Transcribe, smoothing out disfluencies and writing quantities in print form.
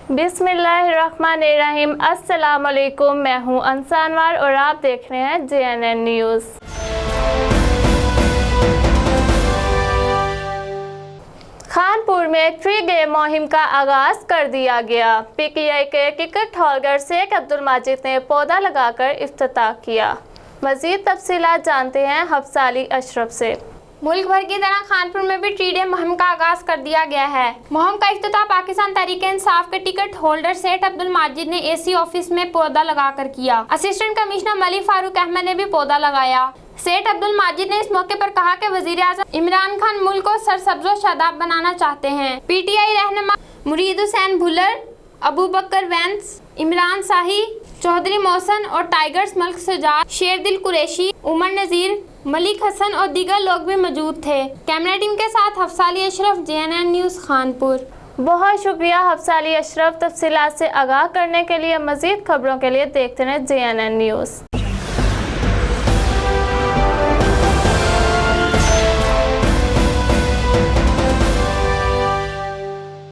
बिस्मिल्लाहिर्रहमानिर्रहीम। अस्सलाम वालेकुम। मैं हूं अंसानवार और आप देख रहे हैं JNN न्यूज़। खानपुर में ट्री डे मुहिम का आगाज कर दिया गया। PTI के क्रिकेट होल्डर शेख अब्दुल माजिद ने पौधा लगाकर इफ्तिताह किया। मज़ीद तफसीलात जानते हैं हफ्सा अली अशरफ से। मुल्क भर की तरह खानपुर में भी ट्री डे मुहिम का आगाज कर दिया गया है। मुहिम का इफ्तिताह पाकिस्तान तहरीक इंसाफ के टिकट होल्डर सेठ अब्दुल माजिद ने AC ऑफिस में पौधा लगाकर किया। असिस्टेंट कमिश्नर मलिक फारूक अहमद ने भी पौधा लगाया। सेठ अब्दुल माजिद ने इस मौके पर कहा कि वजीर आज़म इमरान खान मुल्क को सरसब्ज़ व शादाब बनाना चाहते हैं। PTI रहनुमा मुरीद हुसैन भुल्लर, अबू बकर वैंस, इमरान शाही, चौधरी मोहसन और टाइगर्स मल्क सजाद, शेरदिल कुरैशी, उमर नज़ीर, मलिक हसन और दीगर लोग भी मौजूद थे। कैमरा टीम के साथ हफ्सा अली अशरफ, JNN न्यूज़ खानपुर। बहुत शुक्रिया हफ्सा अली अशरफ। तफसीलात से आगाह करने के लिए मज़ीद खबरों के लिए देखते रहें JNN न्यूज़।